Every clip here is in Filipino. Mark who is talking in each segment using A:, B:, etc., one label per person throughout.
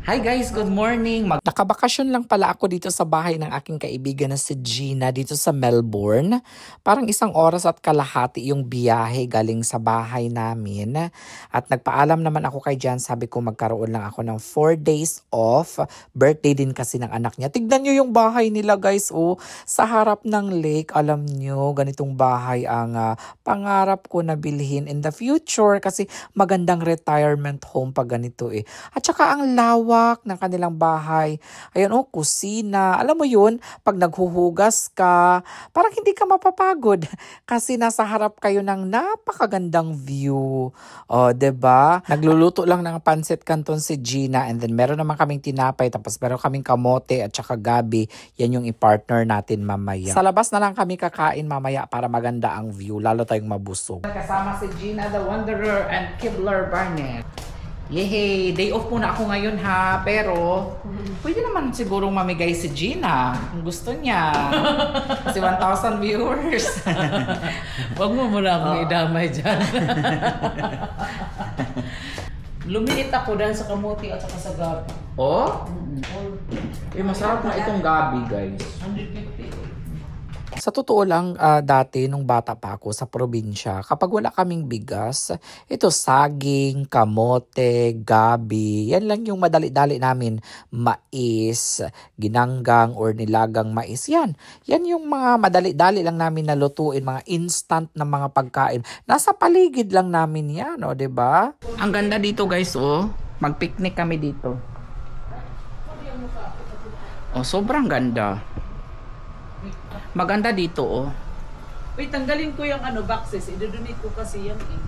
A: Hi guys, good morning. Nakabakasyon lang pala ako dito sa bahay ng aking kaibigan na si Gina dito sa Melbourne. Parang 1 oras at kalahati yung biyahe galing sa bahay namin. At nagpaalam naman ako kay Jan, sabi ko magkaroon lang ako ng 4 days off. Birthday din kasi ng anak niya. Tignan nyo yung bahay nila guys, oh. Sa harap ng lake, alam nyo, ganitong bahay ang pangarap ko na bilhin in the future kasi magandang retirement home pag ganito eh. At saka ang lawak ng kanilang bahay. Ayan oh, kusina. Alam mo yun, pag naghuhugas ka, parang hindi ka mapapagod kasi nasa harap kayo ng napakagandang view. O, diba? Nagluluto lang ng pancit canton si Gina and then meron naman kaming tinapay tapos meron kaming kamote at saka gabi. Yan yung i-partner natin mamaya. Sa labas na lang kami kakain mamaya para maganda ang view, lalo tayong mabusog. Kasama si Gina the Wanderer and Kibler Barnett. Yehey! Day off muna ako ngayon ha, pero pwede naman sigurong mamigay si Gina kung gusto niya. Kasi 1,000 viewers.
B: Huwag mo muna akong idamay dyan. Lumiit ako dahil sa kamuti at saka sa gabi.
A: Oh? Masarap na itong gabi guys.
B: 150.
A: Sa totoo lang, dati nung bata pa ako sa probinsya, kapag wala kaming bigas, ito saging, kamote, gabi, yan lang yung madali-dali namin. Mais, ginanggang or nilagang mais, yan. Yan yung mga madali-dali lang namin nalutuin, mga instant na mga pagkain. Nasa paligid lang namin yan, o, diba? Ang ganda dito guys, oh. Mag-picnic kami dito. Oh, sobrang ganda. Maganda dito, oh.
B: Wait, tanggalin ko yung boxes. I-donate ko kasi yan eh.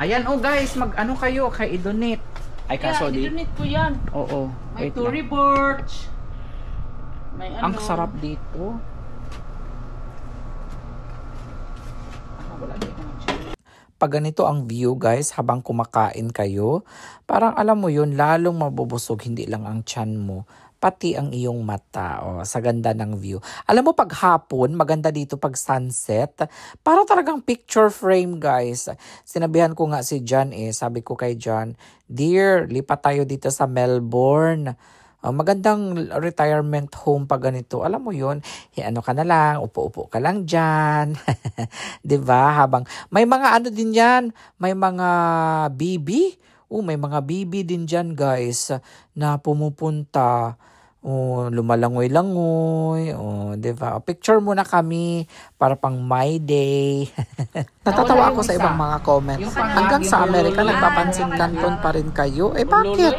A: Ayan, oh guys, mag-ano kayo kay i-donate. Ay, kaso di.
B: I-donate ko yan.
A: Oo.
B: May
A: Wait
B: Tory
A: lang.
B: Burch. May
A: Ang sarap dito. Wala dito. Pag ganito ang view guys, habang kumakain kayo, parang alam mo yun, lalong mabubusog, hindi lang ang tiyan mo, pati ang iyong mata, oh, sa ganda ng view. Alam mo pag hapon, maganda dito pag sunset, para talagang picture frame guys. Sinabihan ko nga si John sabi ko kay John, dear, lipat tayo dito sa Melbourne. Magandang retirement home pag ganito. Alam mo yun, ano ka na lang, upo-upo ka lang dyan. 'Di ba? Habang may mga ano din yan, may mga bibi. May mga bibi din dyan guys na pumupunta. Lumalangoy-langoy. Diba? Picture muna kami para pang my day. Natatawa ako sa ibang mga comments. Hanggang sa Amerika, nagpapansin canton pa rin kayo. Bakit?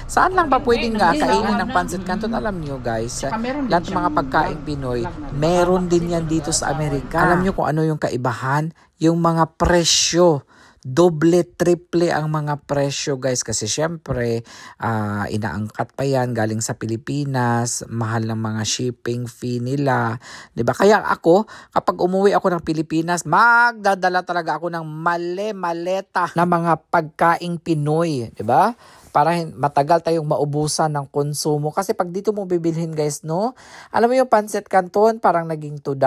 A: Saan lang ba pwedeng kainin ng pansit canton? Alam nyo guys, lahat ng mga pagkain Pinoy, meron din yan dito sa Amerika. Alam nyo kung ano yung kaibahan? Yung mga presyo. Doble, triple ang mga presyo guys kasi syempre inaangkat pa yan galing sa Pilipinas, mahal ng mga shipping fee nila, 'di ba? Kaya ako kapag umuwi ako ng Pilipinas, magdadala talaga ako ng maleta na mga pagkaing Pinoy, 'di ba? Para matagal tayong maubusan ng konsumo. Kasi pag dito mo bibilhin guys, no? Alam mo yung pancit canton, parang naging $2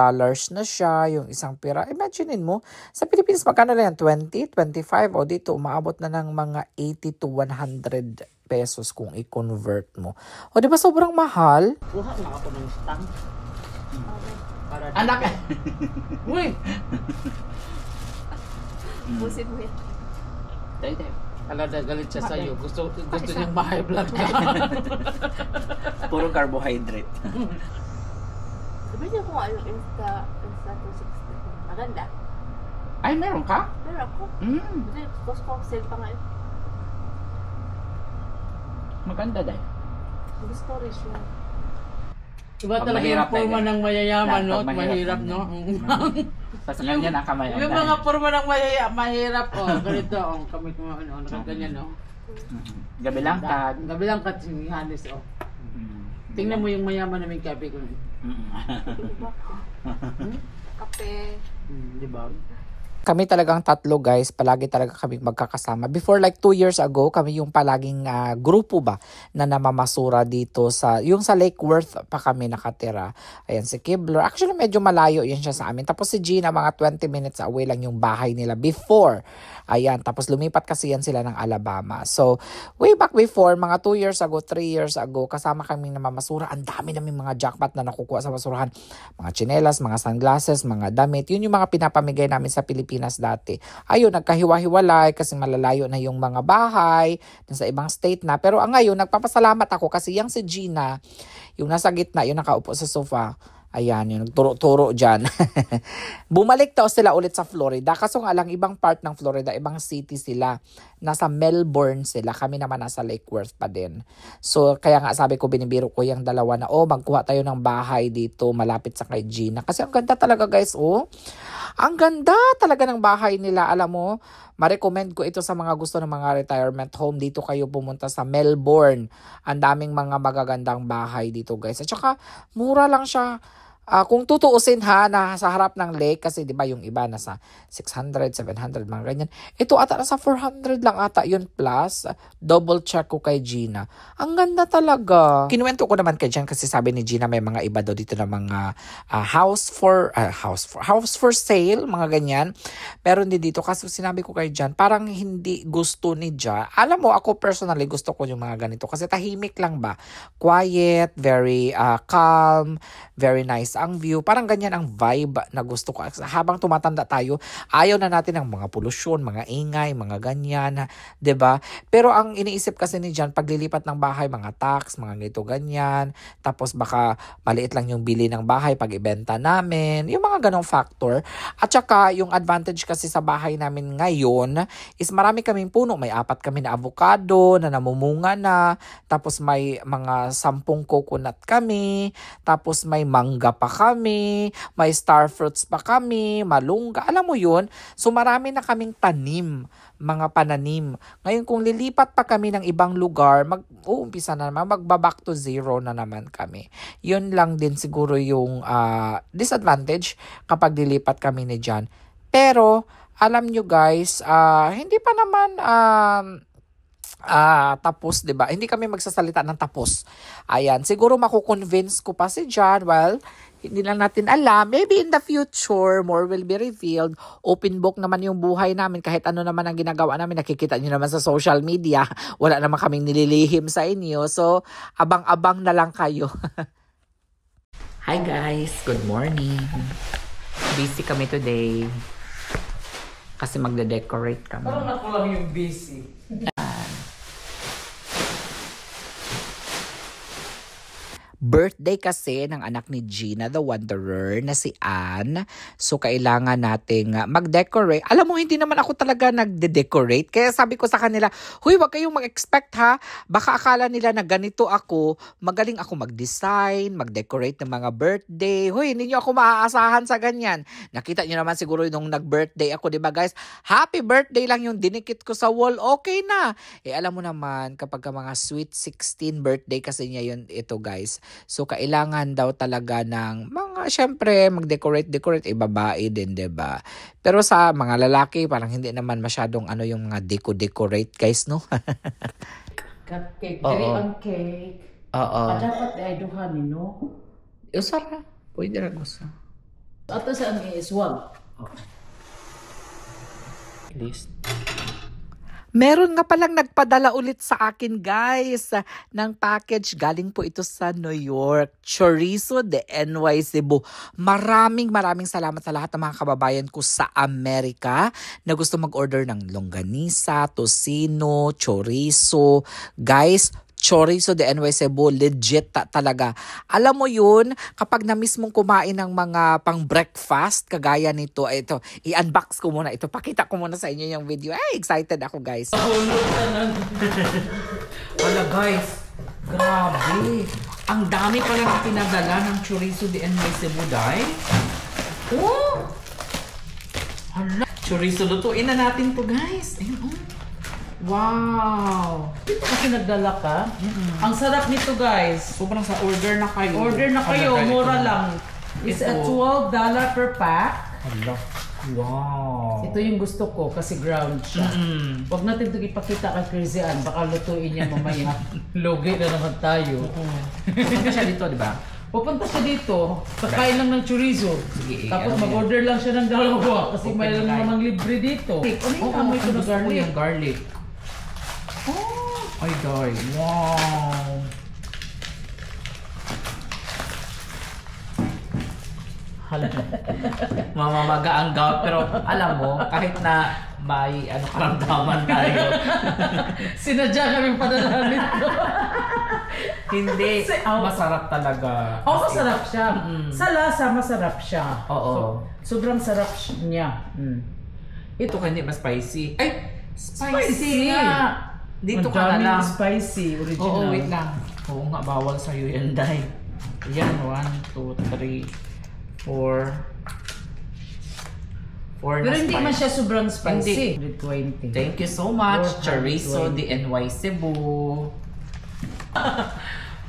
A: na siya, yung isang pira. Imaginein mo, sa Pilipinas magkano na yan? 20, 25, o dito umaabot na ng mga 80 to 100 pesos kung i-convert mo. O di ba sobrang mahal?
B: Kuha na ako ng stamp.
A: Anak!
B: Uy!
C: Busin mo yan.
B: Tayo. Alada, galit siya sa'yo. Gusto niyang ma-high blood ka.
A: Puro carbohydrate.
C: Sabi niyo kung ano, Insta 260. Maganda.
A: Ay, meron ka?
C: Pero ako, hindi, Costco sale pa ngayon.
A: Maganda dahil.
C: Gusto rin siya.
B: Iba talaga yung forma ng mayayaman, no? Mahirap, no?
A: Sa kanya na kamay.
B: Yung mga forma ng mahirap, ganito, kami kung ano, ganyan, no?
A: Gabi lang ka.
B: Gabi lang ka, halis, Tingnan mo yung mayaman namin kape ko.
C: Kape.
B: Di ba?
A: Kami talagang tatlo guys, palagi talaga kami magkakasama. Before like 2 years ago, kami yung palaging grupo ba na namamasura dito yung sa Lake Worth pa kami nakatira. Ayan si Kibler. Actually medyo malayo yun siya sa amin. Tapos si Gina, mga 20 minutes away lang yung bahay nila before. Ayan, tapos lumipat kasi yan sila ng Alabama. So, way back before, mga 2 years ago, 3 years ago, kasama kami namamasura. Ang dami namin mga jackpot na nakukuha sa basurahan. Mga tsinelas, mga sunglasses, mga damit. Yun yung mga pinapamigay namin sa Pilipinas dati. Ayun, nagkahiwa-hiwalay kasi malalayo na yung mga bahay sa ibang state na. Pero ngayon, nagpapasalamat ako kasi yung si Gina, yung nasa gitna, yung nakaupo sa sofa, ayan, yung nagturo-turo dyan. Bumalik daw sila ulit sa Florida. Kaso nga lang, ibang part ng Florida, ibang city sila. Nasa Melbourne sila. Kami naman nasa Lake Worth pa din. So, kaya nga sabi ko, binibiro ko yung dalawa na, magkuha tayo ng bahay dito, malapit sa kay Gina. Kasi ang ganda talaga guys, ang ganda talaga ng bahay nila. Alam mo, ma-recommend ko ito sa mga gusto ng mga retirement home. Dito kayo pumunta sa Melbourne. Ang daming mga magagandang bahay dito guys. At saka, mura lang siya. Kung tutuusin na sa harap ng lake, kasi di ba yung iba nasa 600, 700, mga ganyan. Ito ata nasa 400 lang ata yun plus. Double check ko kay Gina. Ang ganda talaga. Kinuwento ko naman kay Jen kasi sabi ni Gina may mga iba daw dito na mga house for sale, mga ganyan. Meron din dito kasi sinabi ko kay Jen, parang hindi gusto ni Jen. Alam mo, ako personally gusto ko yung mga ganito kasi tahimik lang ba. Quiet, very calm, very nice ang view. Parang ganyan ang vibe na gusto ko. Habang tumatanda tayo, ayaw na natin ng mga polusyon, mga ingay, mga ganyan, 'di ba? Pero ang iniisip kasi ni John, paglilipat ng bahay, mga tax, mga ganito ganyan, tapos baka maliit lang yung bili ng bahay pag ibenta namin, yung mga ganong factor. At saka yung advantage kasi sa bahay namin ngayon is marami kaming puno. May 4 kami na avocado na namumunga na, tapos may mga 10 coconut kami, tapos may mangga pa kami, may star fruits pa kami, malungga, alam mo yun? So marami na kaming tanim, mga pananim. Ngayon kung lilipat pa kami ng ibang lugar, mag-uumpisa na naman, magba-back to zero na naman kami. Yun lang din siguro yung disadvantage kapag lilipat kami ni John. Pero, alam nyo guys, hindi pa naman tapos, 'di ba? Hindi kami magsasalita ng tapos. Ayan, siguro makukonvince ko pa si John. Well, hindi lang natin alam. Maybe in the future, more will be revealed. Open book naman yung buhay namin. Kahit ano naman ang ginagawa namin, nakikita nyo naman sa social media. Wala naman kaming nililihim sa inyo. So, abang-abang na lang kayo. Hi guys, good morning. Busy kami today. Kasi magde-decorate kami.
B: Parang ako lang yung busy.
A: Birthday kasi ng anak ni Gina, the Wanderer, na si Anne. So, kailangan nating mag-decorate. Alam mo, hindi naman ako talaga nagde-decorate. Kaya sabi ko sa kanila, huy, wag kayong mag-expect ha. Baka akala nila na ganito ako. Magaling ako mag-design, mag-decorate ng mga birthday. Huy, hindi nyo ako maaasahan sa ganyan. Nakita nyo naman siguro nung nag-birthday ako, di ba guys? Happy birthday lang yung dinikit ko sa wall. Okay na. Alam mo naman, kapag mga sweet 16 birthday kasi niya yun, ito guys. So, kailangan daw talaga ng mga, syempre, mag-decorate, babae din, diba? Pero sa mga lalaki, parang hindi naman masyadong yung mga decorate, guys, no?
B: Cupcake, very on cake.
A: Oo.
B: Dapat ay duhan, no?
A: Usara. Pwede rin gusto.
B: Ato sa ang iswag.
A: Okay. List. Meron nga palang nagpadala ulit sa akin guys ng package. Galing po ito sa New York. Chorizo de NY Cebu. Maraming salamat sa lahat ng mga kababayan ko sa Amerika na gusto mag-order ng longganisa, tocino, chorizo. Guys, chorizo de NY Cebu, legit talaga. Alam mo yun, kapag na-miss mong kumain ng mga pang-breakfast, kagaya nito, ito, i-unbox ko muna ito. Pakita ko muna sa inyo yung video. Ay, excited ako guys. Wala guys, grabe. Ang dami pala na pinadala ng chorizo de NY Cebu, dahil. Oh! Hala, chorizo, lutuin na natin to guys. Ayun, oh. Wow!
B: Dito kasi nagdala ka. Ang sarap nito guys.
A: Sobrang sa order na kayo.
B: Order na kayo, mura lang. It's a $12 per pack.
A: Hala. Wow.
B: Ito yung gusto ko kasi ground siya. Huwag natin ito ipakita kay Crazy Ann. Baka lutuin niya mamaya. Logi na naman tayo.
A: Punta siya dito, di ba?
B: Pupunta siya dito. Kakain lang ng chorizo.
A: Sige,
B: Tapos
A: ano
B: mag-order lang siya ng dalawa. Kasi
A: Open
B: mayroon
A: tayo.
B: namang libre dito. Ano yung amoy ko na
A: gusto ko
B: garlic?
A: yung garlic. Ay, day. Wow. Hala. Mamamaga ang gout. Pero alam mo, kahit na may karamdaman tayo.
B: Sinadya kami padala nito.
A: Hindi. Masarap talaga.
B: Oo, masarap siya. Sa lasa, masarap siya.
A: Oo.
B: Sobrang sarap niya.
A: Ito hindi mas spicy. Ay!
B: Spicy nga!
A: Dito
B: Ang
A: ka na
B: daming
A: lang.
B: spicy, original.
A: Oo, wait lang. Oo nga, bawal sa'yo yan, Day. Yan, 1, 2, 3, 4. 4
B: Pero
A: na
B: hindi man siya sobrang spicy. 120.
A: Thank you so much,
B: 420.
A: Chorizo DNY Cebu.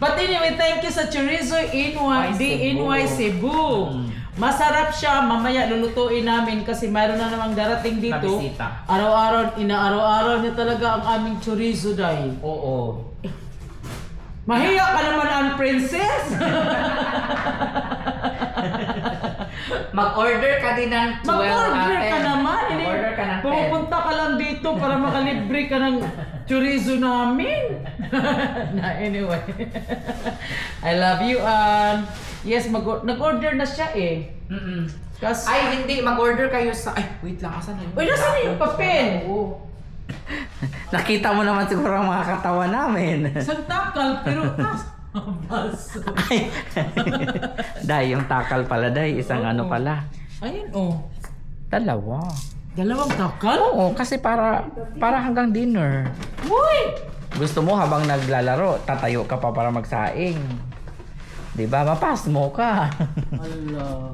B: But anyway, thank you sa Chorizo DNY Cebu. Masarap siya. Mamaya lulutuin namin kasi mayroon na namang darating dito.
A: Nabisita.
B: Araw-araw niya talaga ang aming chorizo, Day.
A: Oo.
B: Mahiya ka naman ang princess!
A: Mag-order ka din ng 12
B: Mag-order ka naman!
A: Mag-order ka ng 10.
B: Pupunta ka lang dito para makalibre ka ng chorizo namin. Anyway. I love you, Ann. Yes, nag-order na siya eh. Kasi...
A: Ay, hindi. Mag-order kayo sa... Ay, wait lang. Asan na yun?
B: Uy, nasaan na yung papel?
A: Oo. Nakita mo naman siguro ang mga katawa namin.
B: Isang takal, pero baso.
A: Ay. Day, yung takal pala, Day. Isang ano pala.
B: Ayun, oh.
A: Dalawa.
B: Dalawang takal?
A: Oo, kasi para hanggang dinner.
B: Uy!
A: Gusto mo habang naglalaro, tatayo ka pa para magsaing. 'Di ba? Mapas mo ka.
B: Hala.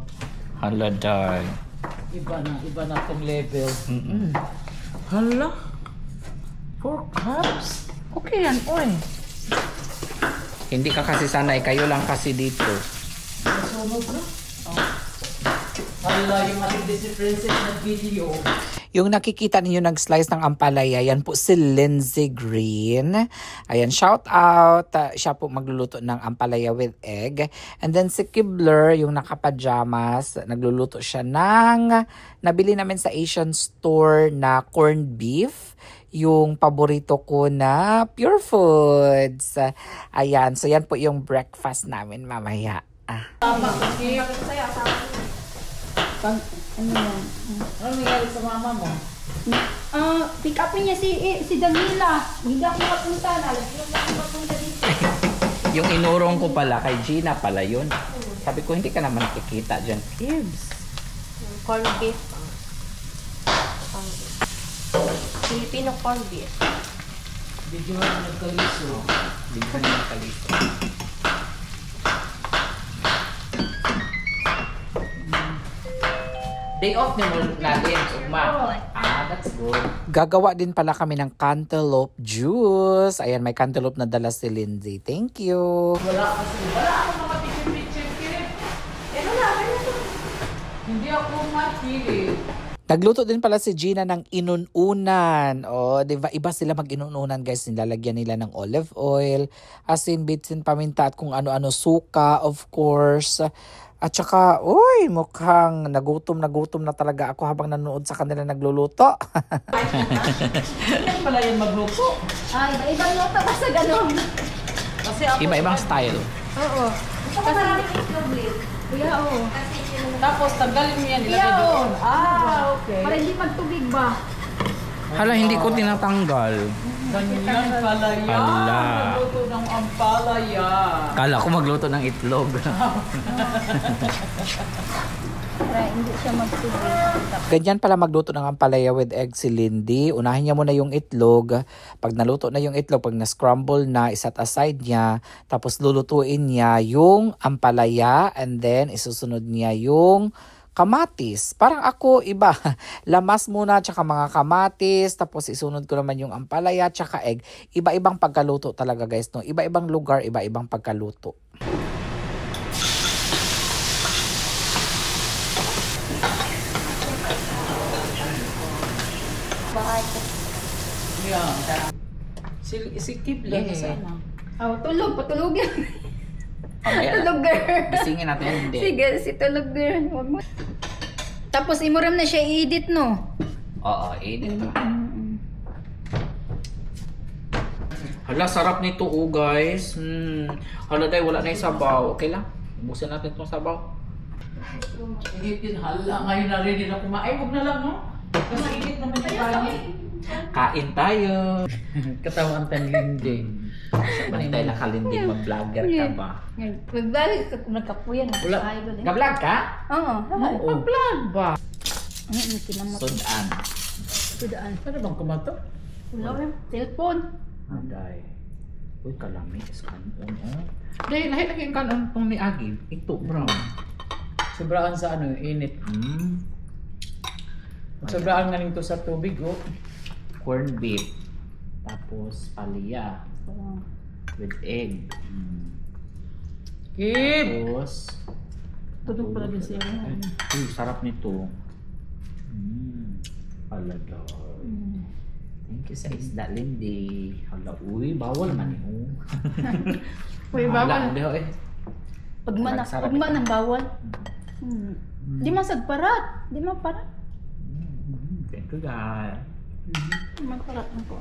A: Hala, Day.
B: Iba na tong level. Hala. 4 cups?
A: Okay yan, oy. Hindi ka kasi sanay, kayo lang kasi dito.
B: Nasunog na? Hala, yung matindi si Princess na video.
A: Yung nakikita ninyo nag-slice ng ampalaya, yan po si Lindsay Green. Ayan, shout out. Siya po magluluto ng ampalaya with egg. And then si Kibler, yung nakapajamas, nagluluto siya ng nabili namin sa Asian store na corned beef. Yung paborito ko na Pure Foods. Ayan, so yan po yung breakfast namin mamaya.
B: Tama, kasi...
C: Ano yan?
B: Ano nangyari sa mama mo?
C: Pick up niya si Danila. Hindi ako makapunta na. Hindi ako makapunta dito.
A: Yung inurong ko pala, kay Gina pala yun. Sabi ko, hindi ka naman kikita dyan. Kids.
C: Corned beef. Filipino corned beef.
B: Video na nagkaliso.
A: Bigyan niya kalito. Day off niyo mo lagi yung ugma. That's good. Gagawa din pala kami ng cantaloupe juice. Ayan, may cantaloupe na dala si Lindsay. Thank you.
B: Wala ako makapicture-picture. Hindi ako matili.
A: Nagluto din pala si Gina ng inununan. O, di ba? Iba sila mag-inununan, guys. Nilalagyan nila ng olive oil, asin, bitsin, paminta, at kung ano-ano, suka, of course. At saka, uy, mukhang nagutom na talaga ako habang nanood sa kanila nagluluto.
B: Hindi pala yan magluto.
C: Iba-ibang luto ba sa ganun?
B: Kasi ako...
A: Iba-ibang style.
C: Oo. Gusto ko maraming itlog, Liz. Kuya, oo.
B: Tapos tanggalin mo yan,
C: Kuya,
B: ilagay
C: oo.
B: doon. Okay.
C: Para hindi magtubig ba?
A: Hala, hindi ko tinatanggal.
B: Ganyan pala yan.
A: Hala.
B: Magluto ng ampalaya.
A: Kala ko magluto ng itlog.
C: Para hindi siya magtubig.
A: Ganyan pala magluto ng ampalaya with egg si Lindy. Unahin niya muna yung itlog. Pag naluto na yung itlog, pag na-scramble na, iset aside niya. Tapos lulutuin niya yung ampalaya and then isusunod niya yung kamatis. Parang ako, iba. Lamas muna, tsaka mga kamatis. Tapos isunod ko naman yung ampalaya, tsaka egg. Iba-ibang pagkaluto talaga, guys. No? Iba-ibang lugar, iba-ibang pagkaluto.
B: Si Kibla na sana.
C: Oh, tulog. Patulogin.
A: Ayan.
C: Tulog, girl.
A: Gisingin natin, hindi.
C: Sige, si tulog, girl. Huwag mo. Tapos, imuram na siya i-edit, no?
A: Oo, edit. Hala, sarap nito guys. Hala, dahil wala na yung sabaw. Okay lang. Ubusin natin itong sabaw.
B: Init hala. Ngayon na rin ako kumain. Huwag na lang, no? Kasi init naman yung kanin.
A: Kain tayo.
B: Katawan Lindy.
A: Bantay na kalinding mag-vlogger ka ba?
C: Magbalik ka kung nagkapuyan.
B: Wala.
A: Ga-vlog ka?
C: Oo.
B: Mag-vlog ba?
C: Ano yung kinamot?
A: Sudan.
C: Sudaan.
B: Ano bang kumato?
C: Wala. Cellphone.
A: Anday. Uy, kalami. Kanon, oh. Dahil lahat lagi yung kanon itong ni Agi. Ito, brown.
B: Sobraan sa ano, init. Sobraan nga nito sa tubig, oh.
A: Corned beef. Tapos, palaya. With egg.
B: Kib!
A: Tapos,
C: Tulog pala din siya.
A: uy, sarap nito. Alaga. Thank you sa isda, Lindy. Hala, uy, bawal man yun.
C: Uy, bawal.
A: Eh.
C: Pag man ang bawal. Di masagparat. Di maparat.
A: Thank you, guys.
C: Magparat na ko.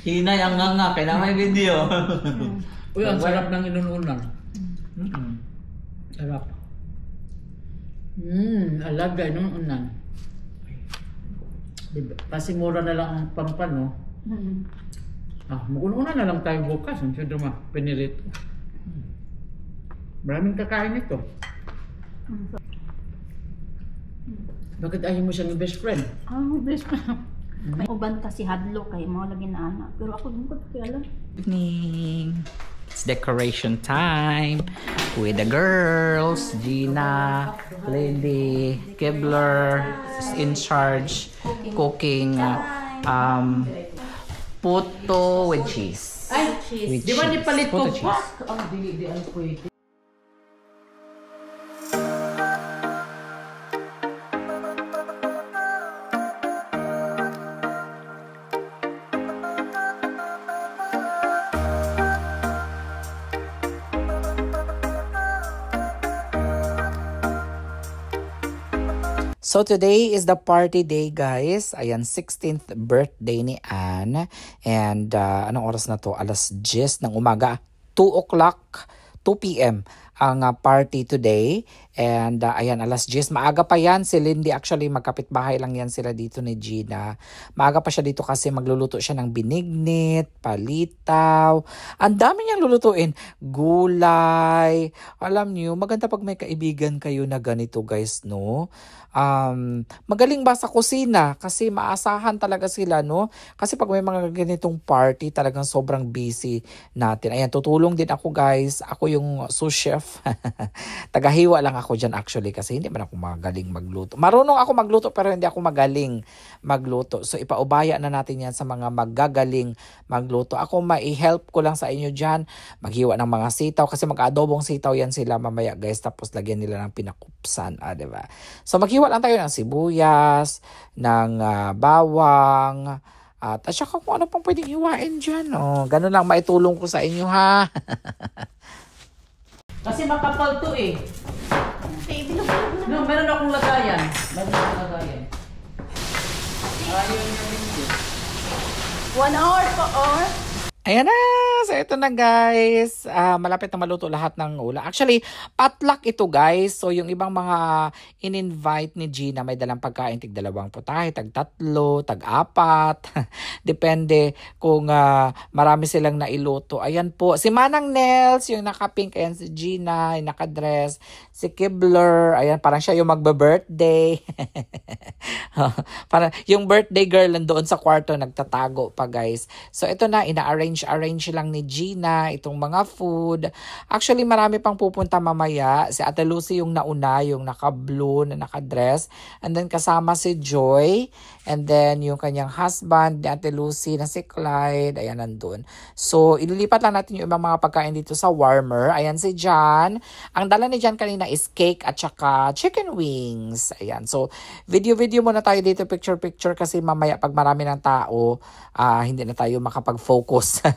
A: Hinay ang nga kaya na may video.
B: Uy, ang sarap ng inununan. Sarap. Alaga, inununan. Diba? Kasi mura na lang ang pampan, no? Mag-ununan na lang tayo bukas. Ang siyempre pinilit. Maraming kakain ito. Bakit ayaw mo siyang best friend?
C: Best friend. May uban kasi hadlo kay mga lagi na anak. Pero ako din ko alam.
A: Evening. It's decoration time with the girls. Gina, Lady, Kibler is in charge cooking puto with cheese.
B: Ay,
A: With
B: di ba
A: cheese.
B: di palit ko
A: Puto
B: pa?
A: cheese.
B: Ang di ang pwede.
A: So today is the party day, guys. Ayan, 16th birthday ni Anne. And anong oras na to? Alas 10 ng umaga. 2 o'clock, 2 p.m. ang party today. And ayan, alas 10. Maaga pa yan. Si Lindy actually, magkapitbahay lang yan sila dito ni Gina. Maaga pa siya dito kasi magluluto siya ng binignit, palitaw. Ang dami niyang lulutuin. Gulay. Alam niyo, maganda pag may kaibigan kayo na ganito, guys, no? Magaling ba sa kusina? Kasi maasahan talaga sila, no? Kasi pag may mga ganitong party, talagang sobrang busy natin. Ayan, tutulong din ako, guys. Ako yung sous chef. Tagahiwa lang ako dyan actually kasi hindi man ako magaling magluto. Marunong ako magluto pero hindi ako magaling magluto. So ipaubaya na natin yan sa mga magagaling magluto. Ako mai-help ko lang sa inyo dyan. Maghiwa ng mga sitaw kasi mag-adobong sitaw yan sila mamaya, guys. Tapos lagyan nila ng pinakupsan. Diba? So maghiwa lang tayo ng sibuyas, ng bawang, at saka kung ano pang pwedeng hiwain dyan. Ganun lang maitulong ko sa inyo, ha?
B: Kasi makapal to eh. No, meron akong lagayan. Meron akong lagayan. Ayaw niya hindi.
C: 1 hour pa or?
A: Ayan na! So ito na, guys. Malapit na maluto lahat ng ulam. Actually, potluck ito, guys. So yung ibang mga in-invite ni Gina, may dalang pagkain, tig-2 putahe, tag-3, tag-4. Depende kung marami silang nailuto. Ayan po. Si Manang Nels, yung naka-pink. Ayan si Gina, yung naka-dress. Si Kibler. Ayan, parang siya yung magbe-birthday. Parang yung birthday girl nandoon sa kwarto, nagtatago pa, guys. So ito na, ina-arrange lang ni Gina itong mga food. Actually, marami pang pupunta mamaya. Si Ate Lucy yung nauna, yung naka-blue na naka-dress. And then kasama si Joy. And then, yung kanyang husband, ni Ate Lucy, na si Clyde, ayan, nandun. So, ililipat lang natin yung ibang mga pagkain dito sa warmer. Ayan si John. Ang dala ni John kanina is cake at saka chicken wings. Ayan. So, video-video muna tayo dito, picture-picture, kasi mamaya pag marami ng tao, hindi na tayo makapag-focus,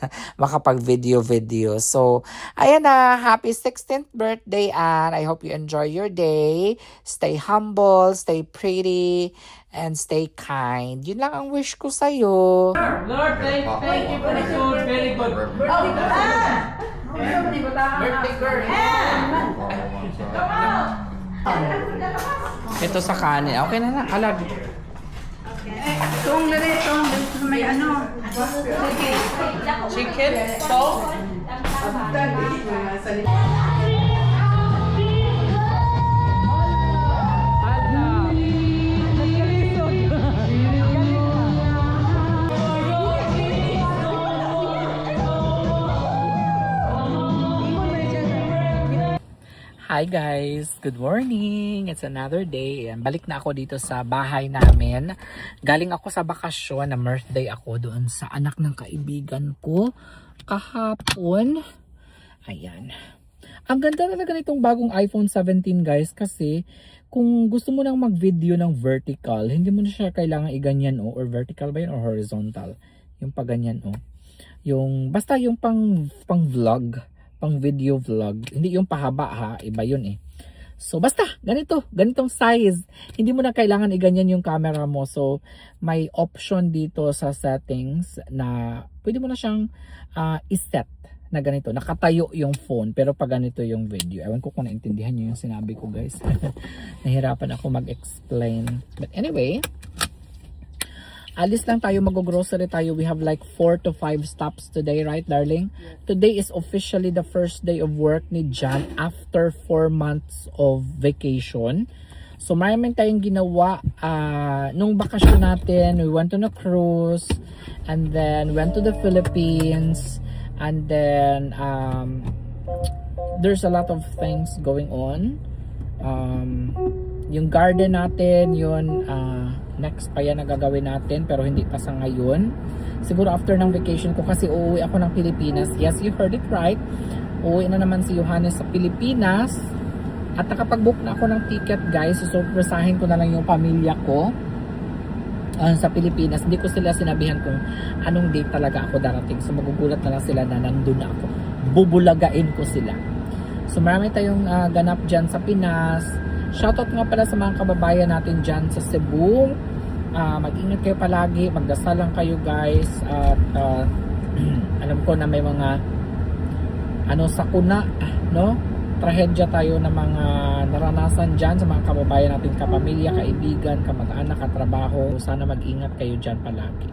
A: makapag-video-video. So, ayan na, happy 16th birthday, and I hope you enjoy your day. Stay humble, stay pretty, and stay kind. Yun lang ang wish ko sa'yo.
B: Lord, thank you for the food. Very good. Birthday girl.
A: Ito sa kanin. Okay na na. Alag.
C: Itong may ano.
A: Chicken? So? Hi guys! Good morning! It's another day. Balik na ako dito sa bahay namin. Galing ako sa bakasyon, na birthday ako doon sa anak ng kaibigan ko kahapon. Ayan. Ang ganda talaga nitong bagong iPhone 17 guys, kasi kung gusto mo nang mag-video ng vertical, hindi mo na siya kailangan i-ganyan or vertical ba yun or horizontal? Yung pag-ganyan Yung, basta yung pang vlog. Pang video vlog. Hindi yung pahaba ha. Iba yun eh. So basta ganitong size. Hindi mo na kailangan i-ganyan yung camera mo. So may option dito sa settings na pwede mo na siyang iset na ganito. Nakatayo yung phone pero pag ganito yung video. Ewan ko kung naintindihan nyo yung sinabi ko guys. Nahirapan ako mag-explain. But anyway, alis lang tayo, mag-grocery tayo. We have like 4 to 5 stops today, right darling? Yeah. Today is officially the first day of work ni John after 4 months of vacation. So maraming tayong ginawa. Nung bakasyon natin, we went on a cruise and then went to the Philippines and then there's a lot of things going on. Yung garden natin, yun next pa yan na gagawin natin pero hindi pa sa ngayon. Siguro after ng vacation ko kasi uuwi ako ng Pilipinas. Yes, you heard it right. Uuwi na naman si Johannes sa Pilipinas. At nakapag-book na ako ng ticket guys. So surpresahin ko na lang yung pamilya ko sa Pilipinas. Hindi ko sila sinabihan kung anong date talaga ako darating. So magugulat na lang sila na nandun na ako. Bubulagain ko sila. So marami tayong ganap dyan sa Pinas. Shoutout nga pala sa mga kababayan natin dyan sa Cebu. Mag-ingat kayo palagi, magdasal lang kayo guys. At alam ko na may mga sakuna, no? Trahedya tayo na mga naranasan dyan sa mga kababayan natin, kapamilya, kaibigan, kamag-anak, katrabaho. Sana mag-ingat kayo dyan palagi.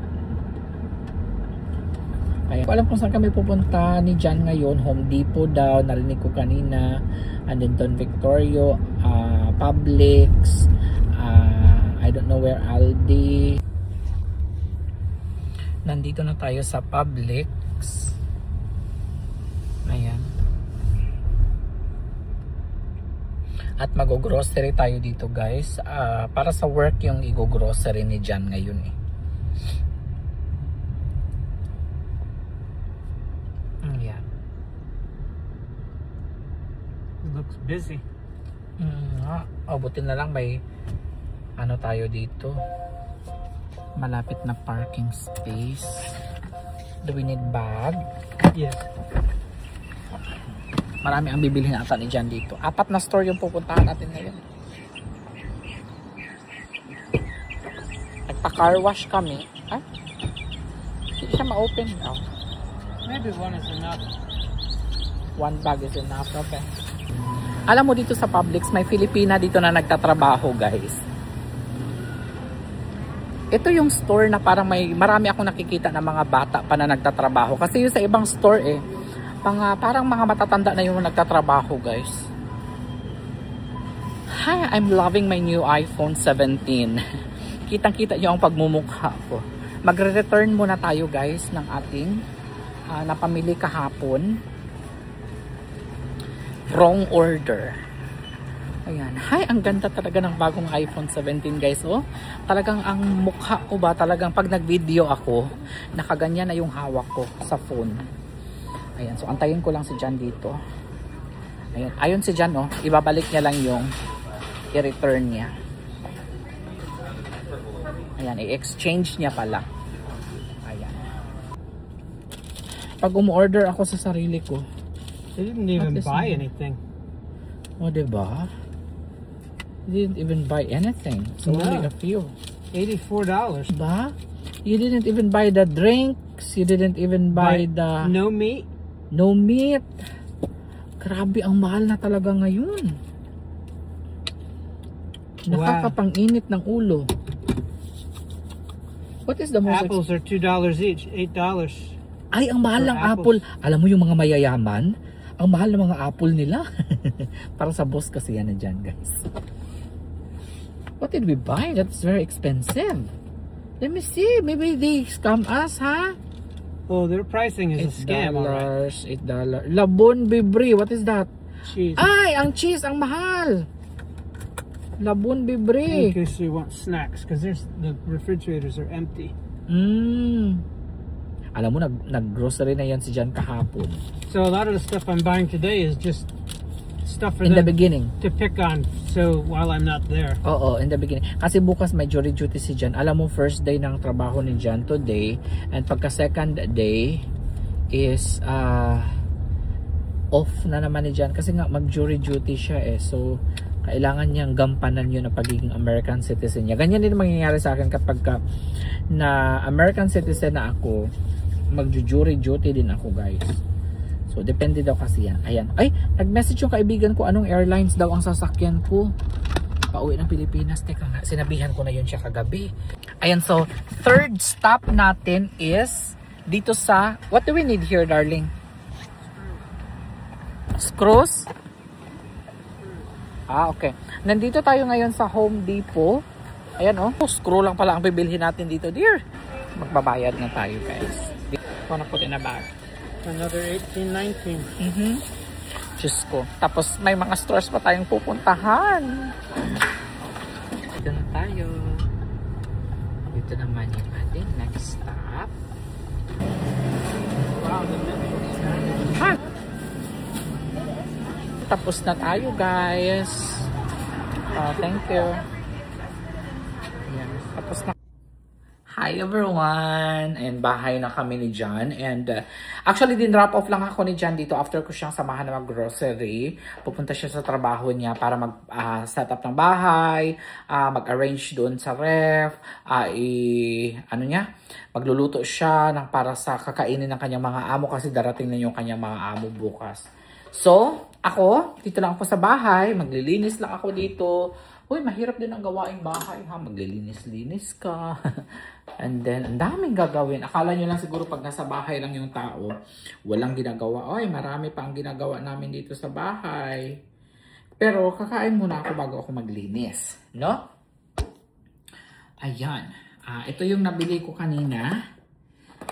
A: Kaya ko alam kung saan kami pupunta ni John ngayon. Home Depot daw, narinig ko kanina. And then Don Victorio, Publix, I don't know where Aldi. Nandito na tayo sa Publix. Ayan. At mag-grocery tayo dito guys. Para sa work yung i-grocery ni John ngayon eh. Ayan.
B: It looks busy.
A: Buti na lang may tayo dito. Malapit na parking space. Do we need bag?
B: Yes.
A: Marami ang bibilhin ata ni John dito. 4 na store yung pupuntahan natin ngayon. Nagpa-car wash kami. Ay? Hindi siya ma-open.
B: Maybe one is enough.
A: 1 bag is enough. Okay. Alam mo dito sa Publix, may Filipina dito na nagtatrabaho guys. Ito yung store na parang marami akong nakikita na mga bata pa na nagtatrabaho. Kasi yung sa ibang store parang mga matatanda na yung nagtatrabaho guys. Hi, I'm loving my new iPhone 17. Kitang-kita nyo ang pagmumukha ko. Magre-return muna tayo guys ng ating napamili kahapon. Wrong order. Ayan. Hi, ang ganda talaga ng bagong iPhone 17 guys. Oh, talagang ang mukha ko ba talagang pag nag-video ako, nakaganyan na yung hawak ko sa phone. Ayan. So antayin ko lang si Jan dito. Ayan. Ayon si Jan, oh, ibabalik niya lang yung i-return niya. Ayan, i-exchange niya pala. Ayan. Pag umu-order ako sa sarili ko,
D: They didn't even buy anything.
A: oh, diba? Didn't even buy anything. So
D: No.
A: only a few.
D: $84.
A: Ba? You didn't even buy the drinks. You didn't even buy the
D: No meat.
A: no meat. Grabe, ang mahal na talaga ngayon.
D: Wow.
A: Nakakapang-init ng ulo. What is the most
D: Apples are $2 each. $8.
A: Ay, ang mahal
D: For
A: ng apple. Alam mo yung mga mayayaman? Ang mahal ng mga apple nila. Para sa boss kasi yan na dyan, guys. What did we buy? That's very expensive. Let me see. Maybe they scam us, huh?
D: Well, their pricing is a scam, all right.
A: $8. Labon Bibri. What is that?
D: Cheese.
A: Ay, ang cheese, ang mahal. Labon
D: In
A: Bibri.
D: case you want snacks, because the refrigerators are empty.
A: Alam mo, nag-grocery na yan si Jan kahapon.
D: So a lot of the stuff I'm buying today is just stuff for
A: In the
D: them
A: beginning.
D: to pick on. So while I'm not there.
A: Oo, in the beginning. Kasi bukas may jury duty si Jan. Alam mo, first day ng trabaho ni Jan today. And pagka second day is off na naman ni Jan. Kasi nga mag-jury duty siya eh. So, kailangan niyang gampanan yun na pagiging American citizen niya. Ganyan din mangyayari sa akin kapag na American citizen na ako, mag-jury duty din ako, guys. So, depende daw kasi yan. Ayan. Ay, nag-message yung kaibigan ko anong airlines daw ang sasakyan ko. Pauwi ng Pilipinas. Teka nga, sinabihan ko na yun siya kagabi. Ayan, so, third stop natin is dito sa, what do we need here, darling? Screws? Ah, okay. Nandito tayo ngayon sa Home Depot. Ayan, oh. Screw lang pala ang bibilhin natin dito, dear. Magbabayad na tayo, guys. Dito na put in a bag.
D: Another 18, 19.
A: Diyos ko. Tapos may mga stores pa tayong pupuntahan. Dito na tayo. Dito naman yung ating next stop.
D: Wow, the metro's
A: Ha! Tapos na tayo, guys. Thank you. Ayan. Tapos na. Hi everyone! And bahay na kami ni John. And actually, din drop off lang ako ni John dito after ko siyang samahan na mag-grocery. Pupunta siya sa trabaho niya para mag-set up ng bahay, mag-arrange doon sa ref, magluluto siya para sa kakainin ng kanyang mga amo kasi darating na yung kanyang mga amo bukas. So, ako, dito lang ako sa bahay, maglilinis lang ako dito. Uy, mahirap din ang gawaing bahay ha, maglilinis-linis ka. And then, ang daming gagawin. Akala nyo lang siguro pag nasa bahay lang yung tao, walang ginagawa. Oy, marami pa ang ginagawa namin dito sa bahay. Pero, kakain muna ako bago ako maglinis. No? Ayan. Ito yung nabili ko kanina.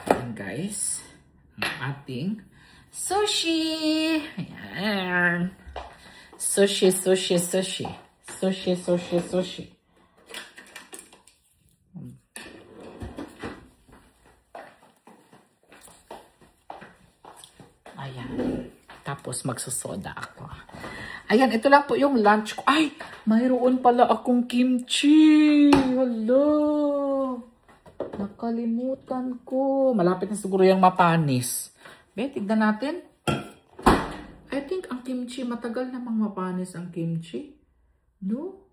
A: Ayan, guys. Ang ating sushi. Ayan. Sushi, sushi, sushi. Sushi, sushi, sushi. Ayan. Tapos magsusoda ako. Ayan, ito lang po yung lunch ko. Ay, mayroon pala akong kimchi. Hello. Nakalimutan ko. Malapit na siguro yung mapanis. Okay, tignan natin. I think ang kimchi, matagal namang mapanis ang kimchi. No?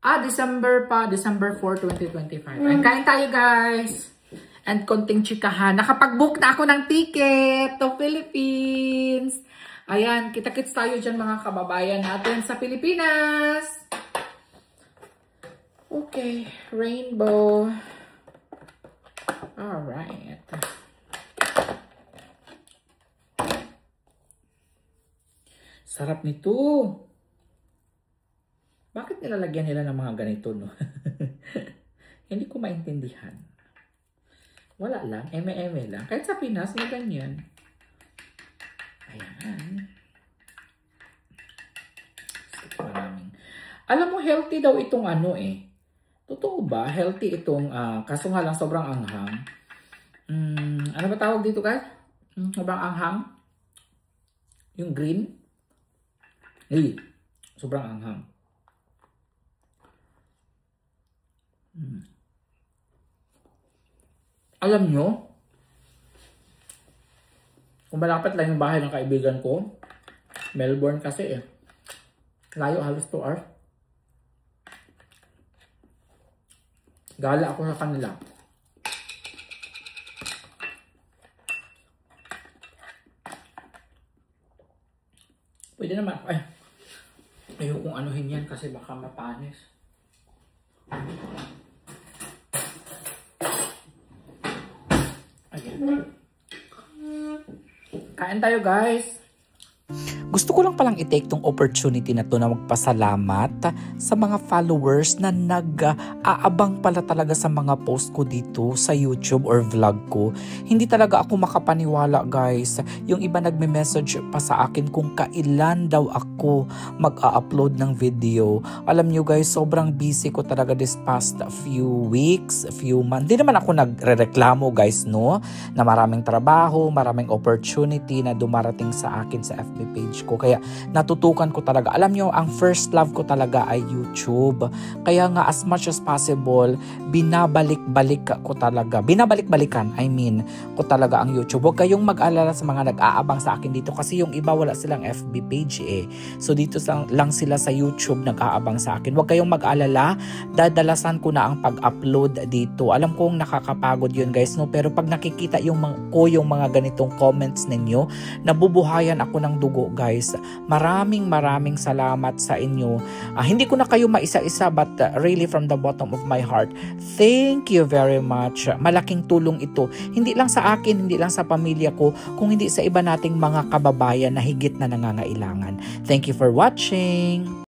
A: December pa. December 4, 2025. Ayan, kain tayo, guys. And konting chikahan. Nakapag-book na ako ng ticket to Philippines. Ayan, kita-kits tayo dyan mga kababayan natin sa Pilipinas. Okay, rainbow. Alright. Sarap nito. Bakit nilalagyan nila ng mga ganito, no? Hindi ko maintindihan. Wala lang. Eme-eme lang. Kahit sa Pinas, may ganyan. Ayan. Maraming Alam mo, healthy daw itong ano eh. Totoo ba? Healthy itong, kaso nga lang sobrang anghang. Ano ba tawag dito guys? Sobrang anghang. Yung green. Sobrang anghang. Alam nyo, kung malapit lang yung bahay ng kaibigan ko, Melbourne kasi eh. Layo halos 2 hours. Gala ako sa kanila. Pwede naman. Ayokong anuhin yan kasi baka mapanis. Ayan. Kain tayo guys. Gusto ko lang palang i-take tong opportunity na to na magpasalamat sa mga followers na nag-aabang pala talaga sa mga post ko dito sa YouTube or vlog ko. Hindi talaga ako makapaniwala guys. Yung iba nagme-message pa sa akin kung kailan daw ako mag-a-upload ng video. Alam nyo guys, sobrang busy ko talaga this past few weeks, few months. Hindi naman ako nagre-reklamo guys, no? Na maraming trabaho, maraming opportunity na dumarating sa akin sa FB page ko. Kaya natutukan ko talaga. Alam nyo, ang first love ko talaga ay YouTube. Kaya nga as much as possible, binabalik-balikan ko talaga ang YouTube. Huwag kayong mag-alala sa mga nag-aabang sa akin dito kasi yung iba wala silang FB page eh. So dito lang sila sa YouTube nag-aabang sa akin. Huwag kayong mag-alala, dadalasan ko na ang pag-upload dito. Alam kong nakakapagod yun guys, no? Pero pag nakikita yung mga ganitong comments ninyo, nabubuhayan ako ng dugo guys. Maraming salamat sa inyo. Hindi ko na kayo maisa-isa but really from the bottom of my heart, thank you very much. Malaking tulong ito. Hindi lang sa akin, hindi lang sa pamilya ko, kung hindi sa iba nating mga kababayan na higit na nangangailangan. Thank you for watching.